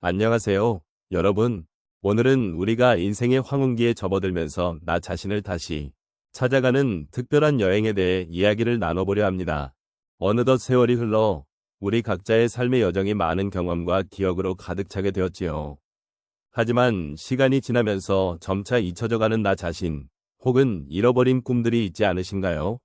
안녕하세요, 여러분. 오늘은 우리가 인생의 황혼기에 접어들면서 나 자신을 다시 찾아가는 특별한 여행에 대해 이야기를 나눠보려 합니다. 어느덧 세월이 흘러 우리 각자의 삶의 여정이 많은 경험과 기억으로 가득 차게 되었지요. 하지만 시간이 지나면서 점차 잊혀져가는 나 자신, 혹은 잃어버린 꿈들이 있지 않으신가요?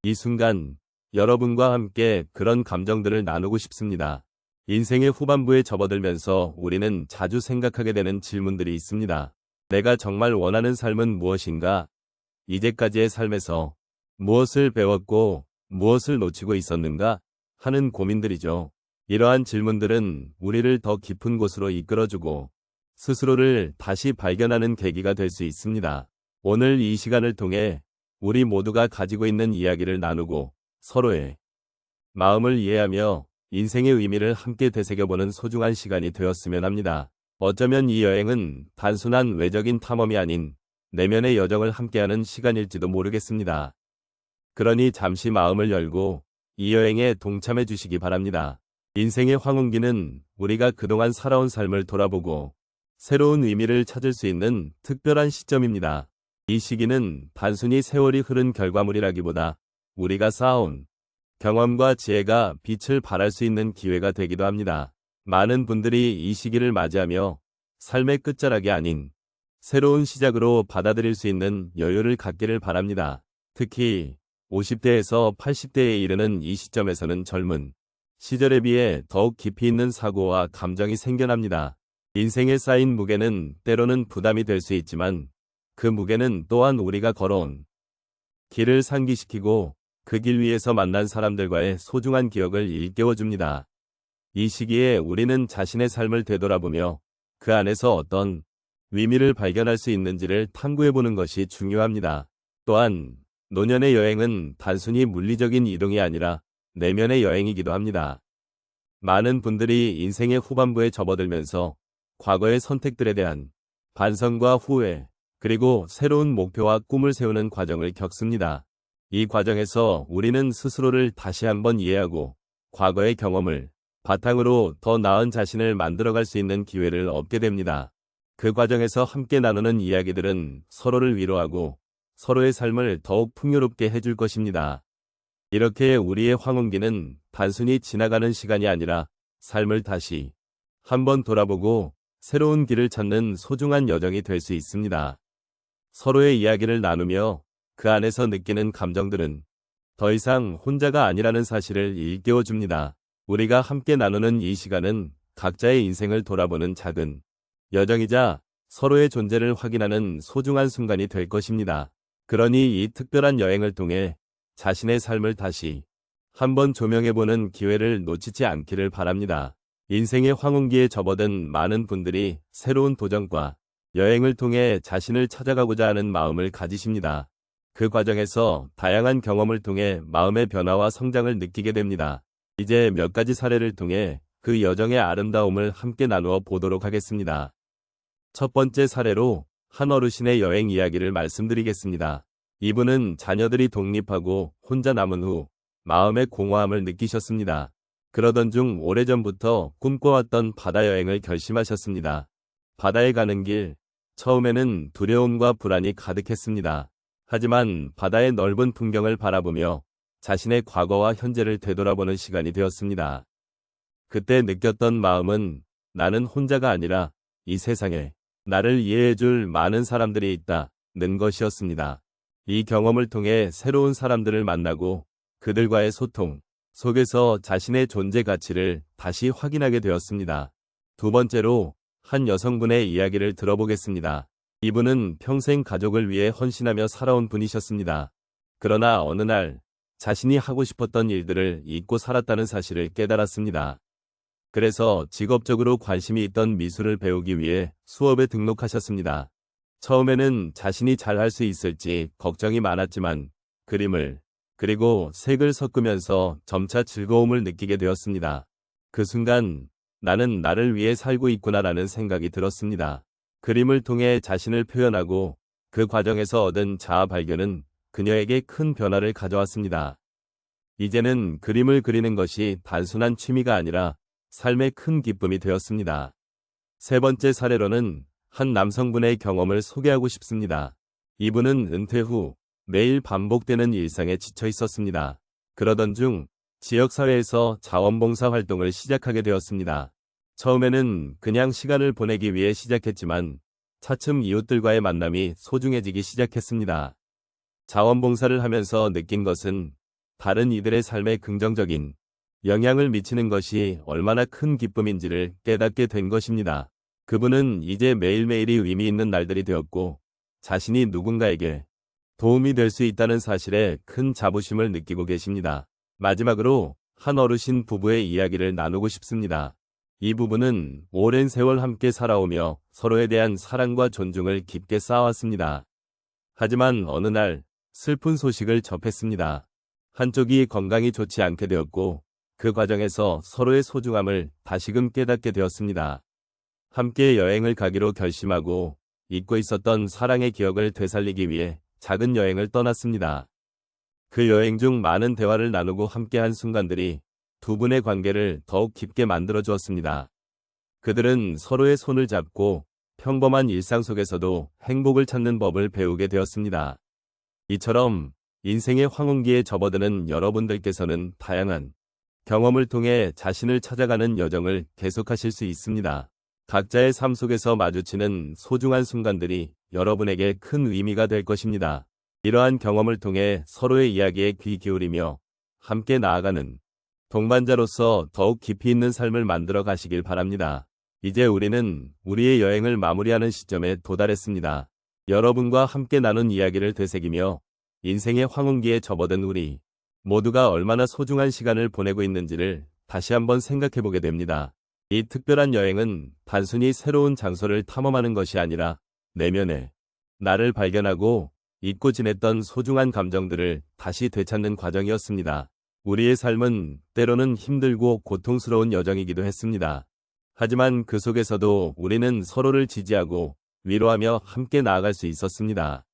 이 순간, 여러분과 함께 그런 감정들을 나누고 싶습니다. 인생의 후반부에 접어들면서 우리는 자주 생각하게 되는 질문들이 있습니다. 내가 정말 원하는 삶은 무엇인가? 이제까지의 삶에서 무엇을 배웠고 무엇을 놓치고 있었는가? 하는 고민들이죠. 이러한 질문들은 우리를 더 깊은 곳으로 이끌어주고 스스로를 다시 발견하는 계기가 될 수 있습니다. 오늘 이 시간을 통해 우리 모두가 가지고 있는 이야기를 나누고 서로의 마음을 이해하며 인생의 의미를 함께 되새겨보는 소중한 시간이 되었으면 합니다. 어쩌면 이 여행은 단순한 외적인 탐험이 아닌 내면의 여정을 함께하는 시간일지도 모르겠습니다. 그러니 잠시 마음을 열고 이 여행에 동참해 주시기 바랍니다. 인생의 황혼기는 우리가 그동안 살아온 삶을 돌아보고 새로운 의미를 찾을 수 있는 특별한 시점입니다. 이 시기는 단순히 세월이 흐른 결과물이라기보다 우리가 쌓아온 경험과 지혜가 빛을 발할 수 있는 기회가 되기도 합니다. 많은 분들이 이 시기를 맞이하며 삶의 끝자락이 아닌 새로운 시작으로 받아들일 수 있는 여유를 갖기를 바랍니다. 특히 50대에서 80대에 이르는 이 시점에서는 젊은 시절에 비해 더욱 깊이 있는 사고와 감정이 생겨납니다. 인생에 쌓인 무게는 때로는 부담이 될 수 있지만 그 무게는 또한 우리가 걸어온 길을 상기시키고 그 길 위에서 만난 사람들과의 소중한 기억을 일깨워줍니다. 이 시기에 우리는 자신의 삶을 되돌아보며 그 안에서 어떤 의미를 발견할 수 있는지를 탐구해보는 것이 중요합니다. 또한 노년의 여행은 단순히 물리적인 이동이 아니라 내면의 여행이기도 합니다. 많은 분들이 인생의 후반부에 접어들면서 과거의 선택들에 대한 반성과 후회, 그리고 새로운 목표와 꿈을 세우는 과정을 겪습니다. 이 과정에서 우리는 스스로를 다시 한번 이해하고 과거의 경험을 바탕으로 더 나은 자신을 만들어갈 수 있는 기회를 얻게 됩니다. 그 과정에서 함께 나누는 이야기들은 서로를 위로하고 서로의 삶을 더욱 풍요롭게 해줄 것입니다. 이렇게 우리의 황혼기는 단순히 지나가는 시간이 아니라 삶을 다시 한번 돌아보고 새로운 길을 찾는 소중한 여정이 될 수 있습니다. 서로의 이야기를 나누며 그 안에서 느끼는 감정들은 더 이상 혼자가 아니라는 사실을 일깨워줍니다. 우리가 함께 나누는 이 시간은 각자의 인생을 돌아보는 작은 여정이자 서로의 존재를 확인하는 소중한 순간이 될 것입니다. 그러니 이 특별한 여행을 통해 자신의 삶을 다시 한번 조명해보는 기회를 놓치지 않기를 바랍니다. 인생의 황혼기에 접어든 많은 분들이 새로운 도전과 여행을 통해 자신을 찾아가고자 하는 마음을 가지십니다. 그 과정에서 다양한 경험을 통해 마음의 변화와 성장을 느끼게 됩니다. 이제 몇 가지 사례를 통해 그 여정의 아름다움을 함께 나누어 보도록 하겠습니다. 첫 번째 사례로 한 어르신의 여행 이야기를 말씀드리겠습니다. 이분은 자녀들이 독립하고 혼자 남은 후 마음의 공허함을 느끼셨습니다. 그러던 중 오래전부터 꿈꿔왔던 바다 여행을 결심하셨습니다. 바다에 가는 길, 처음에는 두려움과 불안이 가득했습니다. 하지만 바다의 넓은 풍경을 바라보며 자신의 과거와 현재를 되돌아보는 시간이 되었습니다. 그때 느꼈던 마음은 나는 혼자가 아니라 이 세상에 나를 이해해줄 많은 사람들이 있다는 것이었습니다. 이 경험을 통해 새로운 사람들을 만나고 그들과의 소통 속에서 자신의 존재 가치를 다시 확인하게 되었습니다. 두 번째로 한 여성분의 이야기를 들어보겠습니다. 이분은 평생 가족을 위해 헌신하며 살아온 분이셨습니다. 그러나 어느 날 자신이 하고 싶었던 일들을 잊고 살았다는 사실을 깨달았습니다. 그래서 직업적으로 관심이 있던 미술을 배우기 위해 수업에 등록하셨습니다. 처음에는 자신이 잘할 수 있을지 걱정이 많았지만 그림을 그리고 색을 섞으면서 점차 즐거움을 느끼게 되었습니다. 그 순간 나는 나를 위해 살고 있구나라는 생각이 들었습니다. 그림을 통해 자신을 표현하고 그 과정에서 얻은 자아 발견은 그녀에게 큰 변화를 가져왔습니다. 이제는 그림을 그리는 것이 단순한 취미가 아니라 삶의 큰 기쁨이 되었습니다. 세 번째 사례로는 한 남성분의 경험을 소개하고 싶습니다. 이분은 은퇴 후 매일 반복되는 일상에 지쳐 있었습니다. 그러던 중 지역사회에서 자원봉사 활동을 시작하게 되었습니다. 처음에는 그냥 시간을 보내기 위해 시작했지만 차츰 이웃들과의 만남이 소중해지기 시작했습니다. 자원봉사를 하면서 느낀 것은 다른 이들의 삶에 긍정적인 영향을 미치는 것이 얼마나 큰 기쁨인지를 깨닫게 된 것입니다. 그분은 이제 매일매일이 의미 있는 날들이 되었고 자신이 누군가에게 도움이 될 수 있다는 사실에 큰 자부심을 느끼고 계십니다. 마지막으로 한 어르신 부부의 이야기를 나누고 싶습니다. 이 부부는 오랜 세월 함께 살아오며 서로에 대한 사랑과 존중을 깊게 쌓아왔습니다. 하지만 어느 날 슬픈 소식을 접했습니다. 한쪽이 건강이 좋지 않게 되었고 그 과정에서 서로의 소중함을 다시금 깨닫게 되었습니다. 함께 여행을 가기로 결심하고 잊고 있었던 사랑의 기억을 되살리기 위해 작은 여행을 떠났습니다. 그 여행 중 많은 대화를 나누고 함께한 순간들이 두 분의 관계를 더욱 깊게 만들어 주었습니다. 그들은 서로의 손을 잡고 평범한 일상 속에서도 행복을 찾는 법을 배우게 되었습니다. 이처럼 인생의 황혼기에 접어드는 여러분들께서는 다양한 경험을 통해 자신을 찾아가는 여정을 계속하실 수 있습니다. 각자의 삶 속에서 마주치는 소중한 순간들이 여러분에게 큰 의미가 될 것입니다. 이러한 경험을 통해 서로의 이야기에 귀 기울이며 함께 나아가는 동반자로서 더욱 깊이 있는 삶을 만들어 가시길 바랍니다. 이제 우리는 우리의 여행을 마무리하는 시점에 도달했습니다. 여러분과 함께 나눈 이야기를 되새기며 인생의 황혼기에 접어든 우리 모두가 얼마나 소중한 시간을 보내고 있는지를 다시 한번 생각해보게 됩니다. 이 특별한 여행은 단순히 새로운 장소를 탐험하는 것이 아니라 내면에 나를 발견하고 잊고 지냈던 소중한 감정들을 다시 되찾는 과정이었습니다. 우리의 삶은 때로는 힘들고 고통스러운 여정이기도 했습니다. 하지만 그 속에서도 우리는 서로를 지지하고 위로하며 함께 나아갈 수 있었습니다.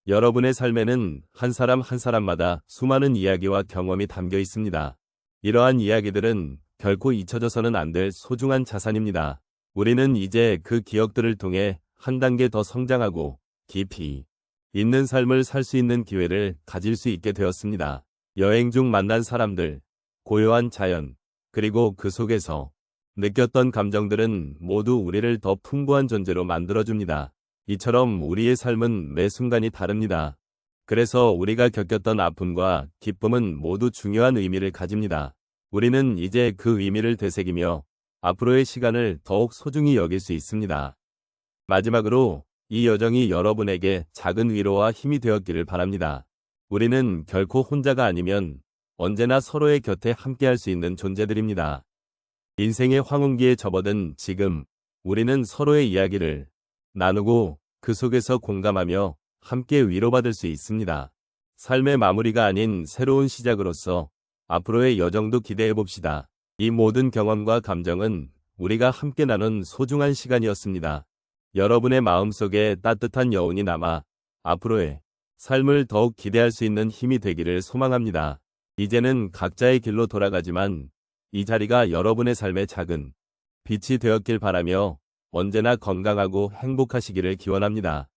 여러분의 삶에는 한 사람 한 사람마다 수많은 이야기와 경험이 담겨 있습니다. 이러한 이야기들은 결코 잊혀져서는 안 될 소중한 자산입니다. 우리는 이제 그 기억들을 통해 한 단계 더 성장하고 깊이 있는 삶을 살 수 있는 기회를 가질 수 있게 되었습니다. 여행 중 만난 사람들, 고요한 자연, 그리고 그 속에서 느꼈던 감정들은 모두 우리를 더 풍부한 존재로 만들어줍니다. 이처럼 우리의 삶은 매 순간이 다릅니다. 그래서 우리가 겪었던 아픔과 기쁨은 모두 중요한 의미를 가집니다. 우리는 이제 그 의미를 되새기며 앞으로의 시간을 더욱 소중히 여길 수 있습니다. 마지막으로 이 여정이 여러분에게 작은 위로와 힘이 되었기를 바랍니다. 우리는 결코 혼자가 아니면 언제나 서로의 곁에 함께할 수 있는 존재들입니다. 인생의 황혼기에 접어든 지금 우리는 서로의 이야기를 나누고 그 속에서 공감하며 함께 위로받을 수 있습니다. 삶의 마무리가 아닌 새로운 시작으로서 앞으로의 여정도 기대해 봅시다. 이 모든 경험과 감정은 우리가 함께 나눈 소중한 시간이었습니다. 여러분의 마음속에 따뜻한 여운이 남아 앞으로의 삶을 더욱 기대할 수 있는 힘이 되기를 소망합니다. 이제는 각자의 길로 돌아가지만 이 자리가 여러분의 삶의 작은 빛이 되었길 바라며 언제나 건강하고 행복하시기를 기원합니다.